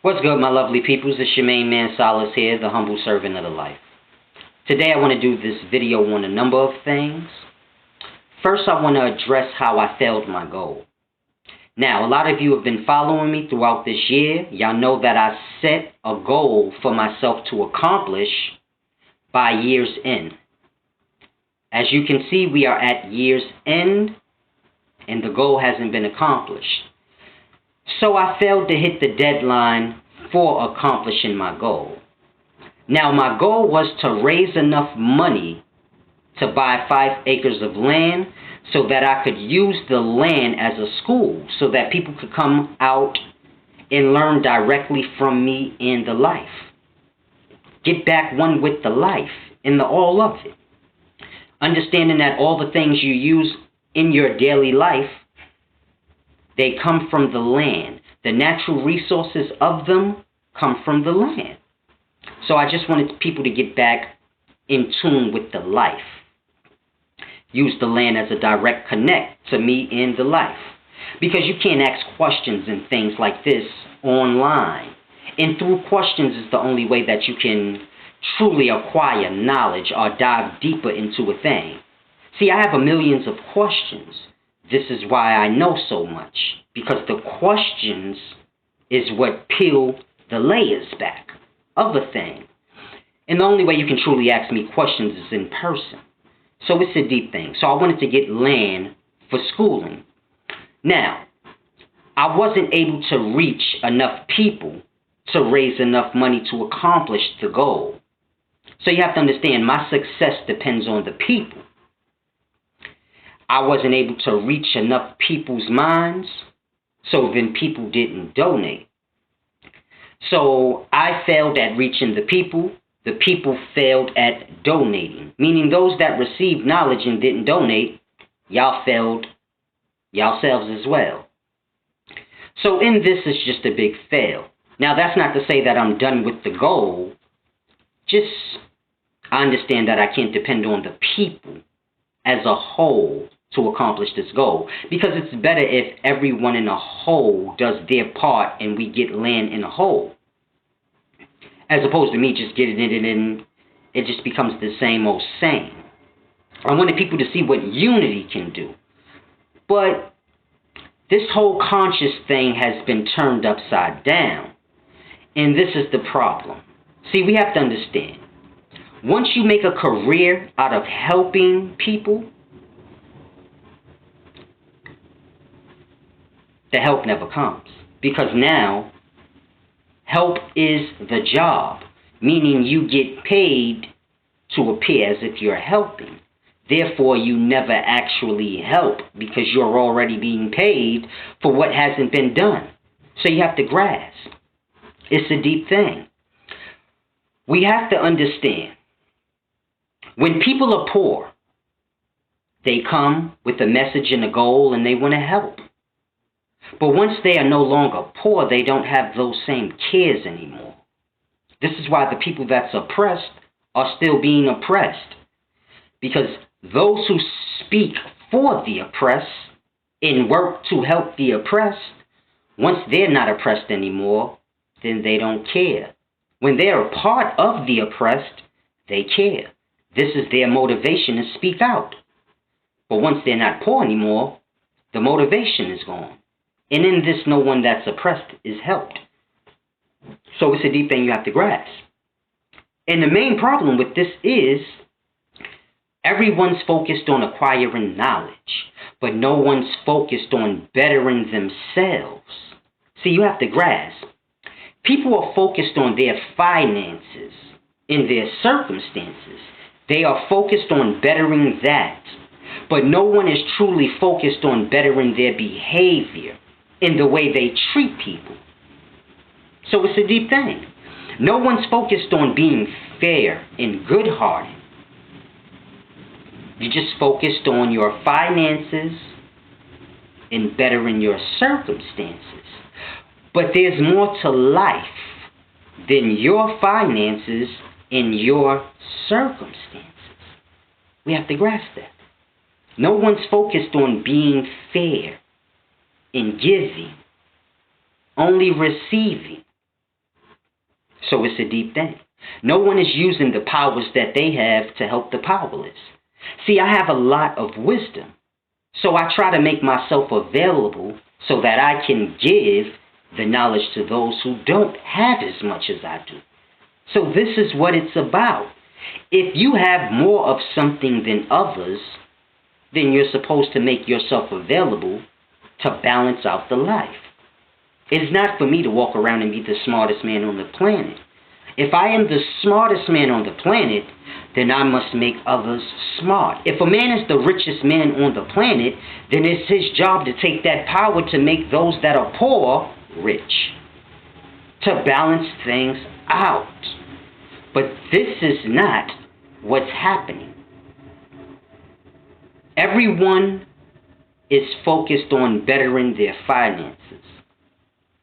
What's good, my lovely peoples? It's your main man, Solace here, the humble servant of the life. Today I want to do this video on a number of things. First, I want to address how I failed my goal. Now, a lot of you have been following me throughout this year. Y'all know that I set a goal for myself to accomplish by year's end. As you can see, we are at year's end, and the goal hasn't been accomplished. So I failed to hit the deadline for accomplishing my goal. Now, my goal was to raise enough money to buy 5 acres of land so that I could use the land as a school so that people could come out and learn directly from me in the life. Get back one with the life in the all of it. Understanding that all the things you use in your daily life, they come from the land. The natural resources of them come from the land. So I just wanted people to get back in tune with the life. Use the land as a direct connect to me in the life. Because you can't ask questions and things like this online. And through questions is the only way that you can truly acquire knowledge or dive deeper into a thing. See, I have millions of questions. This is why I know so much. Because the questions is what peel the layers back of a thing. And the only way you can truly ask me questions is in person. So it's a deep thing. So I wanted to get land for schooling. Now, I wasn't able to reach enough people to raise enough money to accomplish the goal. So you have to understand, my success depends on the people. I wasn't able to reach enough people's minds, so then people didn't donate. So I failed at reaching the people failed at donating. Meaning those that received knowledge and didn't donate, y'all failed yourselves as well. So in this, it's just a big fail. Now that's not to say that I'm done with the goal. Just I understand that I can't depend on the people as a whole to accomplish this goal. Because it's better if everyone in a whole does their part and we get land in a whole. As opposed to me just getting it in, it just becomes the same old same. I wanted people to see what unity can do. But this whole conscious thing has been turned upside down. And this is the problem. See, we have to understand. Once you make a career out of helping people, the help never comes. Because now, help is the job. Meaning you get paid to appear as if you're helping. Therefore, you never actually help because you're already being paid for what hasn't been done. So you have to grasp. It's a deep thing. We have to understand. When people are poor, they come with a message and a goal and they want to help. But once they are no longer poor, they don't have those same cares anymore. This is why the people that's oppressed are still being oppressed. Because those who speak for the oppressed and work to help the oppressed, once they're not oppressed anymore, then they don't care. When they're a part of the oppressed, they care. This is their motivation to speak out. But once they're not poor anymore, the motivation is gone. And in this, no one that's oppressed is helped. So it's a deep thing you have to grasp. And the main problem with this is everyone's focused on acquiring knowledge, but no one's focused on bettering themselves. See, you have to grasp. People are focused on their finances and their circumstances. They are focused on bettering that. But no one is truly focused on bettering their behavior in the way they treat people. So it's a deep thing. No one's focused on being fair and good-hearted. You're just focused on your finances and bettering your circumstances. But there's more to life than your finances and your circumstances. We have to grasp that. No one's focused on being fair in giving, only receiving. So it's a deep thing. No one is using the powers that they have to help the powerless. See, I have a lot of wisdom. So I try to make myself available so that I can give the knowledge to those who don't have as much as I do. So this is what it's about. If you have more of something than others, then you're supposed to make yourself available to balance out the life. It is not for me to walk around and be the smartest man on the planet. If I am the smartest man on the planet, then I must make others smart. If a man is the richest man on the planet, then it's his job to take that power to make those that are poor rich, to balance things out. But this is not what's happening. Everyone is focused on bettering their finances,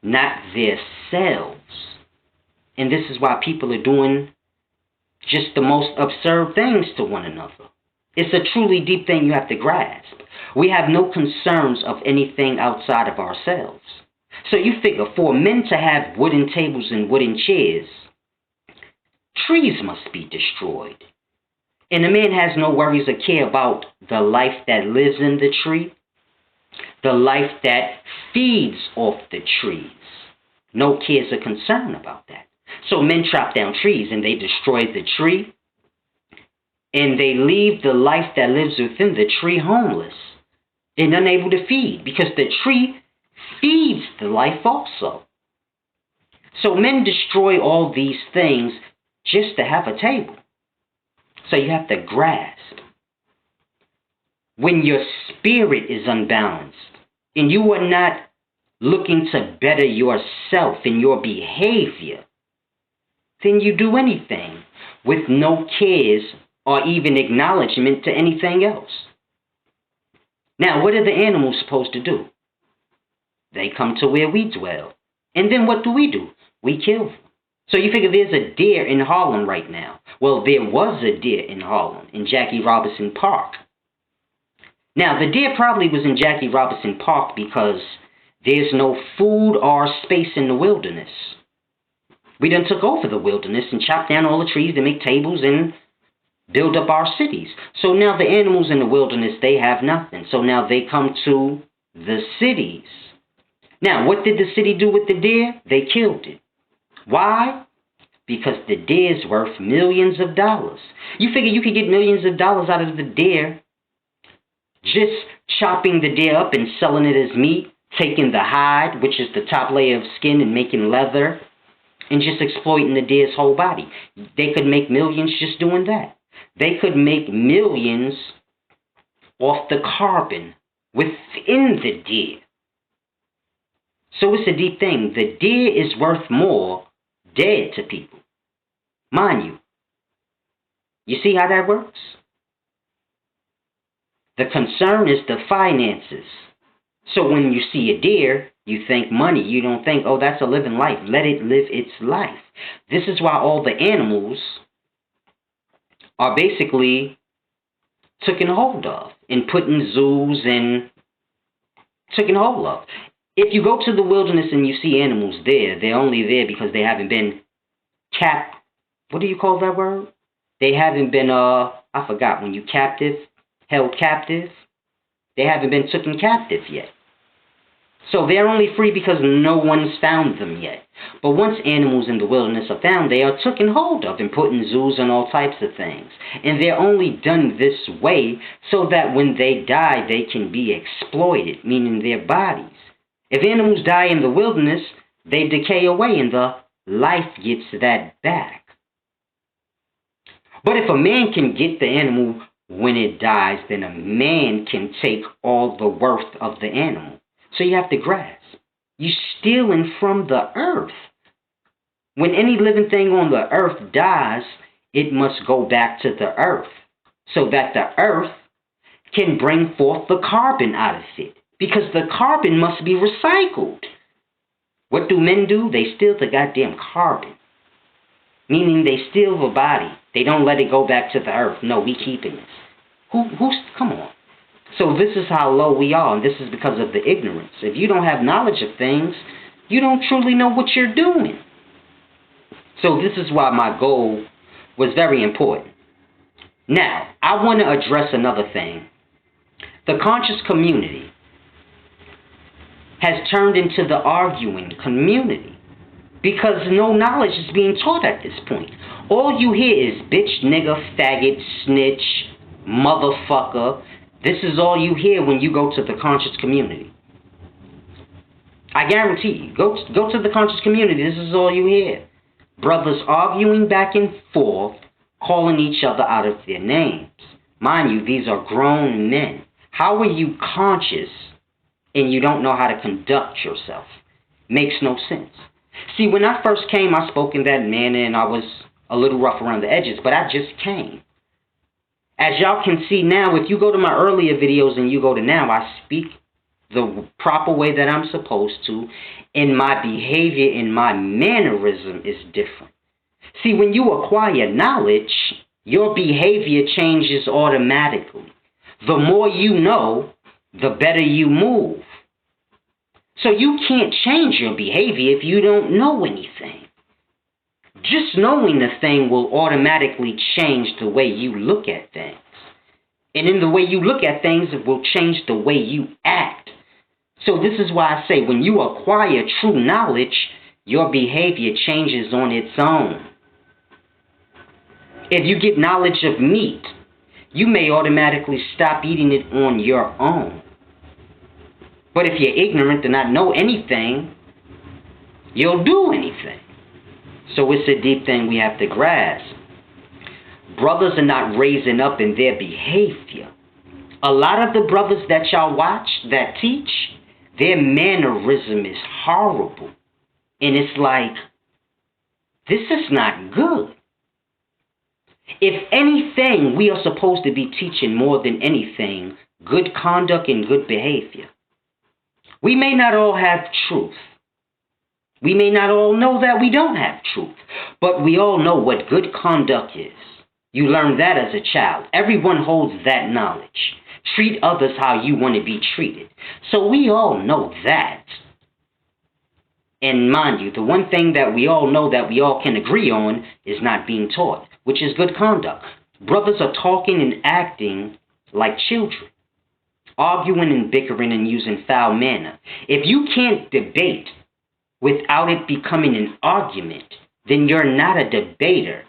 not their selves. And this is why people are doing just the most absurd things to one another. It's a truly deep thing you have to grasp. We have no concerns of anything outside of ourselves. So you figure, for men to have wooden tables and wooden chairs, trees must be destroyed. And a man has no worries or care about the life that lives in the tree, the life that feeds off the trees. No cares or concern about that. So men chop down trees and they destroy the tree, and they leave the life that lives within the tree homeless and unable to feed, because the tree feeds the life also. So men destroy all these things just to have a table. So you have to grasp. When your spirit is unbalanced and you are not looking to better yourself and your behavior, then you do anything with no cares or even acknowledgement to anything else. Now, what are the animals supposed to do? They come to where we dwell. And then what do? We kill them. So you figure there's a deer in Harlem right now. Well, there was a deer in Harlem, in Jackie Robinson Park. Now, the deer probably was in Jackie Robinson Park because there's no food or space in the wilderness. We done took over the wilderness and chopped down all the trees to make tables and build up our cities. So now the animals in the wilderness, they have nothing. So now they come to the cities. Now, what did the city do with the deer? They killed it. Why? Because the deer's worth millions of dollars. You figure you could get millions of dollars out of the deer just chopping the deer up and selling it as meat, taking the hide, which is the top layer of skin, and making leather, and just exploiting the deer's whole body. They could make millions just doing that. They could make millions off the carbon within the deer. So it's a deep thing. The deer is worth more dead to people. Mind you. You see how that works? The concern is the finances. So when you see a deer, you think money. You don't think, oh, that's a living life. Let it live its life. This is why all the animals are basically taken hold of and put in zoos and taken hold of. If you go to the wilderness and you see animals there, they're only there because they haven't been what do you call that word? They haven't been, I forgot, when you held captive, they haven't been taken captive yet. So they're only free because no one's found them yet. But once animals in the wilderness are found, they are taken hold of and put in zoos and all types of things. And they're only done this way so that when they die, they can be exploited, meaning their bodies. If animals die in the wilderness, they decay away and the life gets that back. But if a man can get the animal when it dies, then a man can take all the worth of the animal. So you have to grasp. You're stealing from the earth. When any living thing on the earth dies, it must go back to the earth so that the earth can bring forth the carbon out of it, because the carbon must be recycled. What do men do? They steal the goddamn carbon, meaning they steal the body. They don't let it go back to the earth. No, we keeping this. Come on. So this is how low we are, and this is because of the ignorance. If you don't have knowledge of things, you don't truly know what you're doing. So this is why my goal was very important. Now, I want to address another thing. The conscious community has turned into the arguing community because no knowledge is being taught at this point. All you hear is bitch, nigga, faggot, snitch, motherfucker. This is all you hear when you go to the conscious community. I guarantee you, go to the conscious community, this is all you hear. Brothers arguing back and forth, calling each other out of their names. Mind you, these are grown men. How are you conscious and you don't know how to conduct yourself? Makes no sense. See, when I first came, I spoke in that manner and I was a little rough around the edges, but I just came. As y'all can see now, if you go to my earlier videos and you go to now, I speak the proper way that I'm supposed to, and my behavior and my mannerism is different. See, when you acquire knowledge, your behavior changes automatically. The more you know, the better you move. So you can't change your behavior if you don't know anything. Just knowing the thing will automatically change the way you look at things. And in the way you look at things, it will change the way you act. So this is why I say when you acquire true knowledge, your behavior changes on its own. If you get knowledge of meat, you may automatically stop eating it on your own. But if you're ignorant and not know anything, you'll do anything. So it's a deep thing we have to grasp. Brothers are not raising up in their behavior. A lot of the brothers that y'all watch that teach, their mannerism is horrible. And it's like, this is not good. If anything, we are supposed to be teaching more than anything, good conduct and good behavior. We may not all have truth. We may not all know that we don't have truth. But we all know what good conduct is. You learn that as a child. Everyone holds that knowledge. Treat others how you want to be treated. So we all know that. And mind you, the one thing that we all know that we all can agree on is not being taught, which is good conduct. Brothers are talking and acting like children, arguing and bickering and using foul manner. If you can't debate without it becoming an argument, then you're not a debater.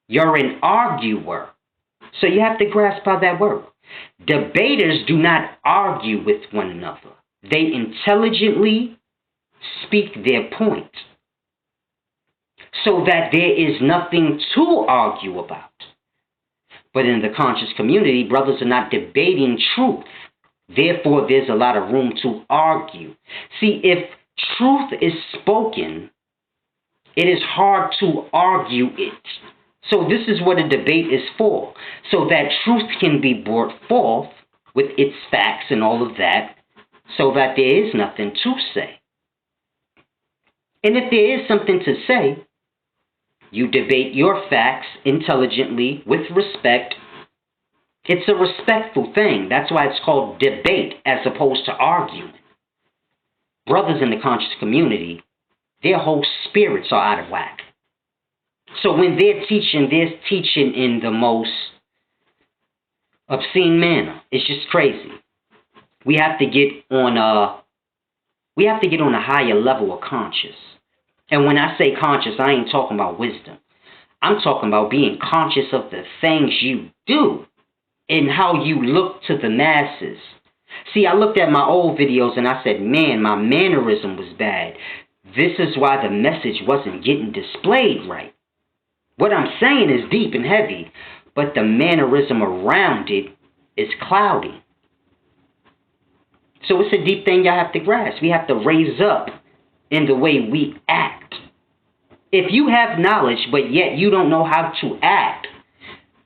You're an arguer. So you have to grasp how that works. Debaters do not argue with one another. They intelligently speak their point so that there is nothing to argue about. But in the conscious community, brothers are not debating truth. Therefore, there's a lot of room to argue. See, if truth is spoken, it is hard to argue it. So this is what a debate is for, so that truth can be brought forth with its facts and all of that, so that there is nothing to say. And if there is something to say, you debate your facts intelligently with respect. It's a respectful thing. That's why it's called debate as opposed to arguing. Brothers in the conscious community, their whole spirits are out of whack. So when they're teaching in the most obscene manner. It's just crazy. We have to get on a higher level of conscious. And when I say conscious, I ain't talking about wisdom. I'm talking about being conscious of the things you do and how you look to the masses. See, I looked at my old videos and I said, man, my mannerism was bad. This is why the message wasn't getting displayed right. What I'm saying is deep and heavy, but the mannerism around it is cloudy. So it's a deep thing y'all have to grasp. We have to raise up in the way we act. If you have knowledge, but yet you don't know how to act,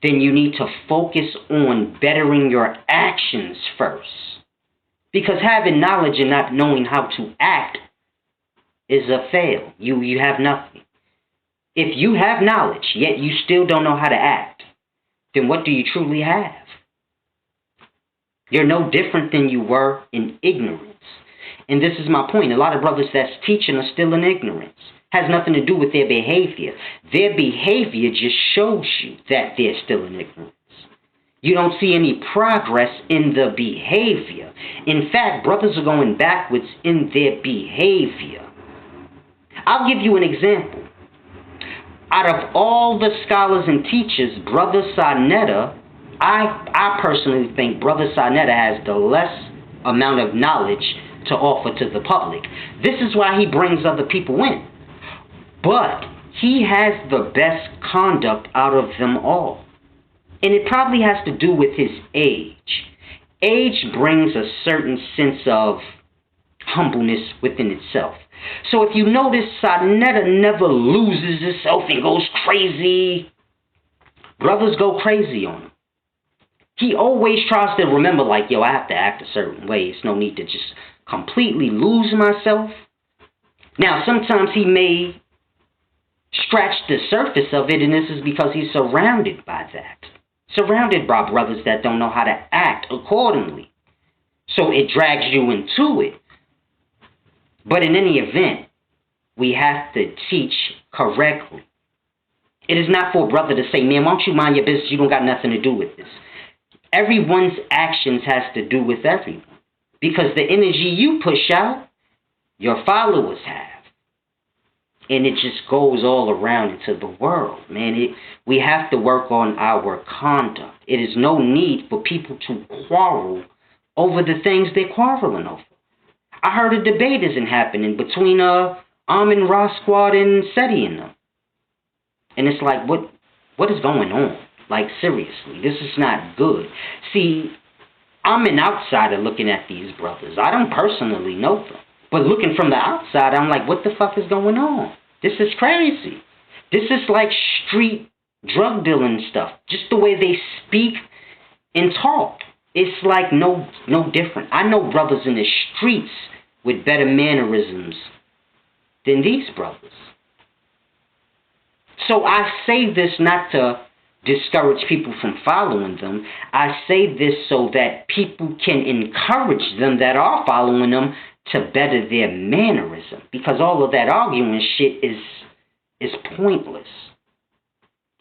then you need to focus on bettering your actions first. Because having knowledge and not knowing how to act is a fail. You have nothing. If you have knowledge, yet you still don't know how to act, then what do you truly have? You're no different than you were in ignorance. And this is my point. A lot of brothers that's teaching are still in ignorance. Has nothing to do with their behavior. Their behavior just shows you that they're still in ignorance. You don't see any progress in the behavior. In fact, brothers are going backwards in their behavior. I'll give you an example. Out of all the scholars and teachers, Brother Sarnetta, I personally think Brother Sarnetta has the less amount of knowledge to offer to the public. This is why he brings other people in. But he has the best conduct out of them all. And it probably has to do with his age. Age brings a certain sense of humbleness within itself. So if you notice, Sarnetta never loses himself and goes crazy. Brothers go crazy on him. He always tries to remember, like, yo, I have to act a certain way. It's no need to just completely lose myself. Now, sometimes he may scratch the surface of it, and this is because he's surrounded by that. Surrounded by brothers that don't know how to act accordingly. So it drags you into it. But in any event, we have to teach correctly. It is not for a brother to say, man, why don't you mind your business? You don't got nothing to do with this. Everyone's actions has to do with everyone. Because the energy you push out, your followers have. And it just goes all around into the world, man. We have to work on our conduct. It is no need for people to quarrel over the things they're quarreling over. I heard a debate isn't happening between Armin Rosquad and Seti and them. And it's like, what is going on? Like, seriously, this is not good. See, I'm an outsider looking at these brothers. I don't personally know them. But looking from the outside, I'm like, what the fuck is going on? This is crazy. This is like street drug dealing stuff. Just the way they speak and talk. It's like no different. I know brothers in the streets with better mannerisms than these brothers. So I say this not to discourage people from following them. I say this so that people can encourage them that are following them to better their mannerism. Because all of that arguing shit is pointless.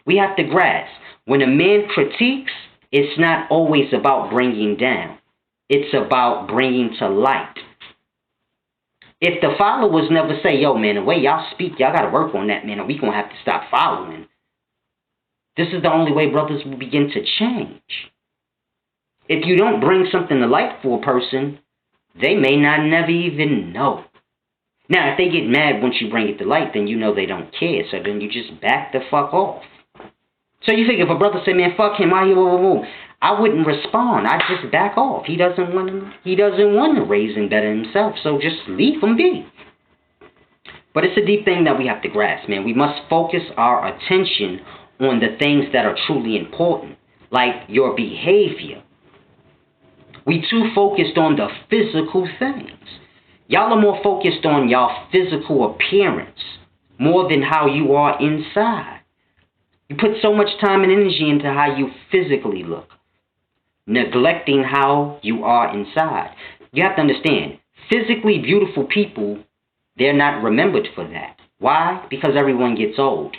We have to grasp. When a man critiques, it's not always about bringing down. It's about bringing to light. If the followers never say, yo, man, the way y'all speak, y'all got to work on that, man, or we going to have to stop following. This is the only way brothers will begin to change. If you don't bring something to light for a person, they may not never even know. Now, if they get mad once you bring it to light, then you know they don't care. So then you just back the fuck off. So you think if a brother say, man, fuck him, I wouldn't respond. I'd just back off. He doesn't want to raise and better himself. So just leave him be. But it's a deep thing that we have to grasp, man. We must focus our attention on the things that are truly important, like your behavior. We too focused on the physical things. Y'all are more focused on y'all physical appearance more than how you are inside. You put so much time and energy into how you physically look, neglecting how you are inside. You have to understand, physically beautiful people, they're not remembered for that. Why? Because everyone gets old.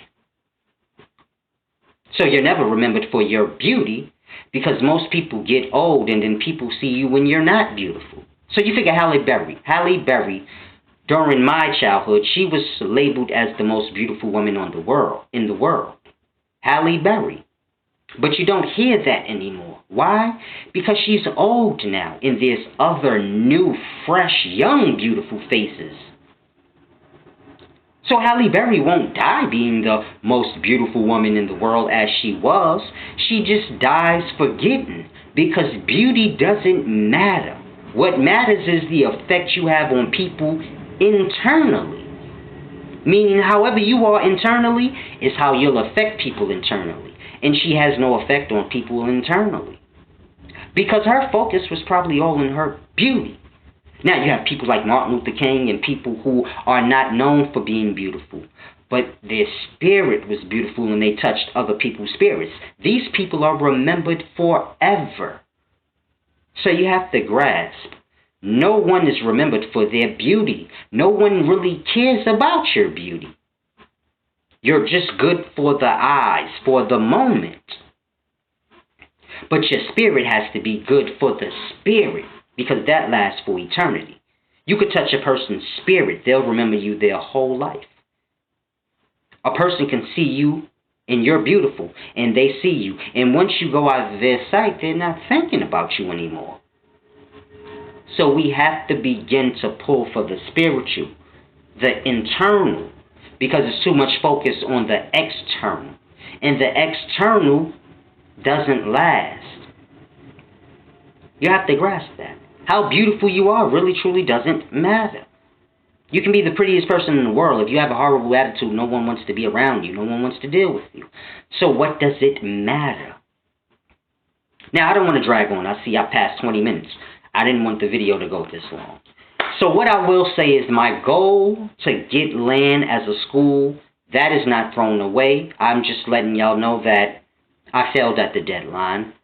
So you're never remembered for your beauty because most people get old and then people see you when you're not beautiful. So you figure Halle Berry. Halle Berry, during my childhood, she was labeled as the most beautiful woman in the world. Halle Berry. But you don't hear that anymore. Why? Because she's old now and there's other new, fresh, young, beautiful faces. So Halle Berry won't die being the most beautiful woman in the world as she was. She just dies forgetting because beauty doesn't matter. What matters is the effect you have on people internally. Meaning however you are internally is how you'll affect people internally. And she has no effect on people internally. Because her focus was probably all in her beauty. Now you have people like Martin Luther King and people who are not known for being beautiful. But their spirit was beautiful and they touched other people's spirits. These people are remembered forever. So you have to grasp. No one is remembered for their beauty. No one really cares about your beauty. You're just good for the eyes, for the moment. But your spirit has to be good for the spirit, because that lasts for eternity. You could touch a person's spirit, they'll remember you their whole life. A person can see you and you're beautiful, and they see you. And once you go out of their sight, they're not thinking about you anymore. So we have to begin to pull for the spiritual, the internal, because it's too much focus on the external. And the external doesn't last. You have to grasp that. How beautiful you are really truly doesn't matter. You can be the prettiest person in the world. If you have a horrible attitude, no one wants to be around you. No one wants to deal with you. So what does it matter? Now, I don't want to drag on. I see I passed 20 minutes. I didn't want the video to go this long. So what I will say is my goal to get land as a school, that is not thrown away. I'm just letting y'all know that I failed at the deadline.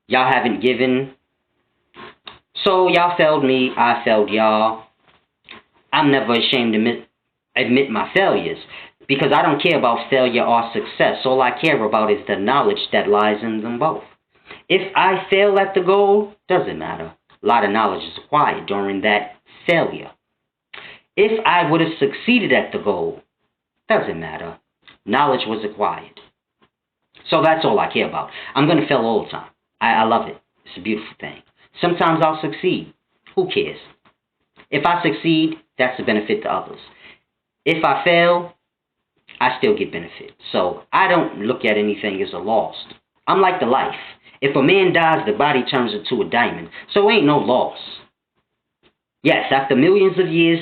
Y'all haven't given. So y'all failed me. I failed y'all. I'm never ashamed to admit my failures, because I don't care about failure or success. All I care about is the knowledge that lies in them both. If I fail at the goal, doesn't matter. A lot of knowledge is acquired during that failure. If I would have succeeded at the goal, doesn't matter. Knowledge was acquired. So that's all I care about. I'm going to fail all the time. I love it. It's a beautiful thing. Sometimes I'll succeed. Who cares? If I succeed, that's a benefit to others. If I fail, I still get benefit. So I don't look at anything as a loss. I'm like the life. If a man dies, the body turns into a diamond. So ain't no loss. Yes, after millions of years,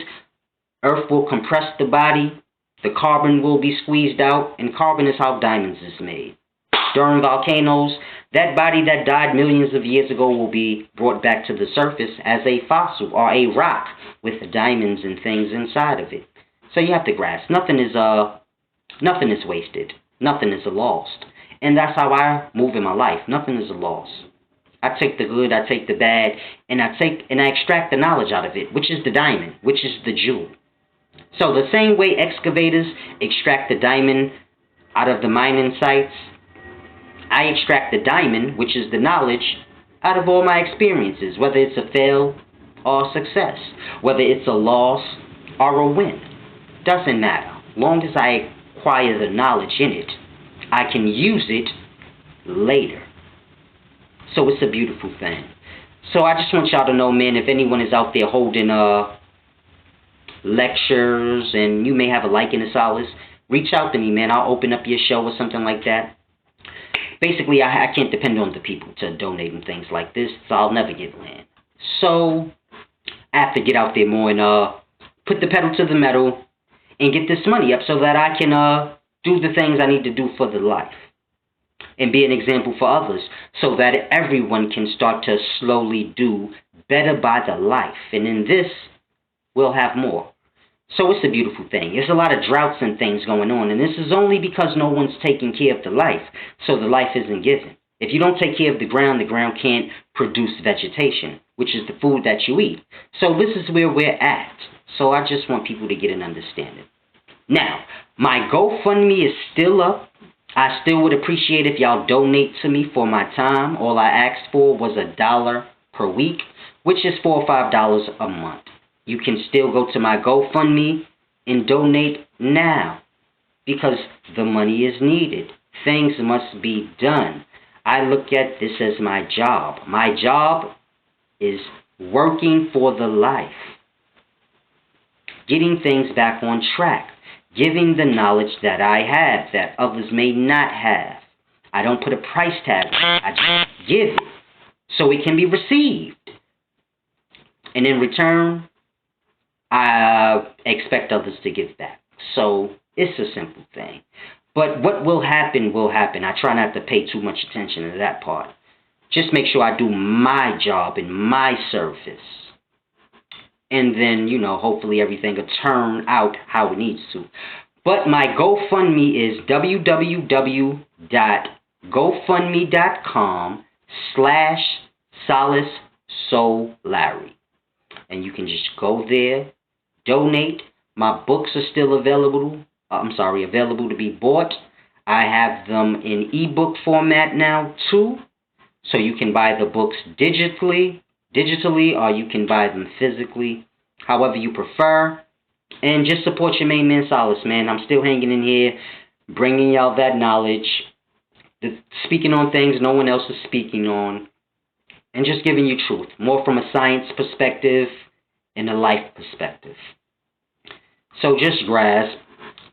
Earth will compress the body, the carbon will be squeezed out, and carbon is how diamonds is made. During volcanoes, that body that died millions of years ago will be brought back to the surface as a fossil or a rock with diamonds and things inside of it. So you have to grasp. Nothing is wasted. Nothing is a loss. And that's how I move in my life. Nothing is a loss. I take the good, I take the bad, and I extract the knowledge out of it, which is the diamond, which is the jewel. So the same way excavators extract the diamond out of the mining sites, I extract the diamond, which is the knowledge, out of all my experiences, whether it's a fail or a success, whether it's a loss or a win. Doesn't matter. Long as I acquire the knowledge in it, I can use it later. So it's a beautiful thing. So I just want y'all to know, man, if anyone is out there holding lectures and you may have a liking to Solace, reach out to me, man. I'll open up your show or something like that. Basically, I can't depend on the people to donate and things like this, so I'll never give land. So I have to get out there more and put the pedal to the metal and get this money up so that I can do the things I need to do for the life and be an example for others so that everyone can start to slowly do better by the life. And in this, we'll have more. So it's a beautiful thing. There's a lot of droughts and things going on, and this is only because no one's taking care of the life, so the life isn't given. If you don't take care of the ground can't produce vegetation, which is the food that you eat. So this is where we're at. So I just want people to get an understanding. Now, my GoFundMe is still up. I still would appreciate if y'all donate to me for my time. All I asked for was $1 per week, which is $4 or $5 a month. You can still go to my GoFundMe and donate now because the money is needed. Things must be done. I look at this as my job. My job is working for the life, getting things back on track, giving the knowledge that I have that others may not have. I don't put a price tag on it. I just give it so it can be received. And in return, I expect others to give back. So it's a simple thing. But what will happen will happen. I try not to pay too much attention to that part. Just make sure I do my job in my service. And then, hopefully everything will turn out how it needs to. But my GoFundMe is www.gofundme.com/SolaceSoulLarry. And you can just go there, donate. My books are still available. available to be bought. I have them in ebook format now too, so you can buy the books digitally, or you can buy them physically, however you prefer. And just support your main man, Solace, man. I'm still hanging in here, bringing y'all that knowledge, speaking on things no one else is speaking on, and just giving you truth, more from a science perspective and a life perspective. So just grasp.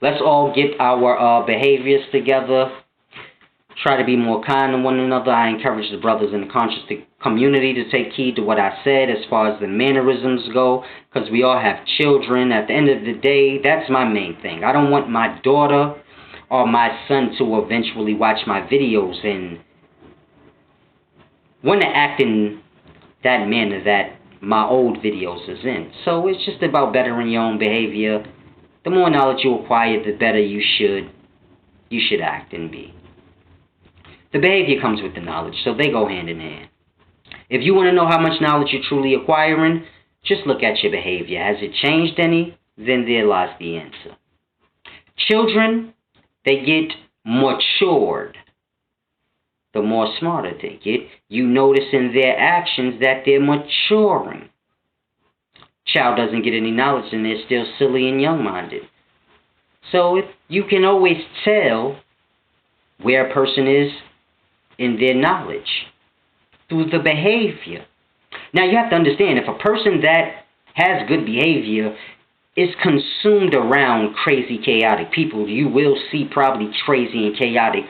Let's all get our behaviors together. Try to be more kind to one another. I encourage the brothers in the conscious community to take heed to what I said as far as the mannerisms go, because we all have children. At the end of the day, that's my main thing. I don't want my daughter or my son to eventually watch my videos and want to act in that manner that my old videos is in. So it's just about bettering your own behavior. The more knowledge you acquire, the better you should act and be. The behavior comes with the knowledge, so they go hand in hand. If you want to know how much knowledge you're truly acquiring, just look at your behavior. Has it changed any? Then there lies the answer. Children, they get matured. The more smarter they get, you notice in their actions that they're maturing. Child doesn't get any knowledge and they're still silly and young-minded. So if you can always tell where a person is in their knowledge through the behavior. Now you have to understand, if a person that has good behavior is consumed around crazy, chaotic people, you will see probably crazy and chaotic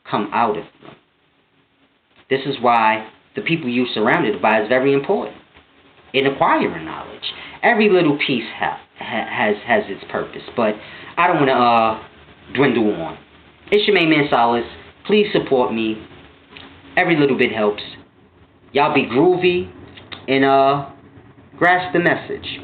come out of them. This is why the people you surrounded by is very important in acquiring knowledge. Every little piece has its purpose, but I don't want to dwindle on. It's your main man, Solace. Please support me. Every little bit helps. Y'all be groovy and grasp the message.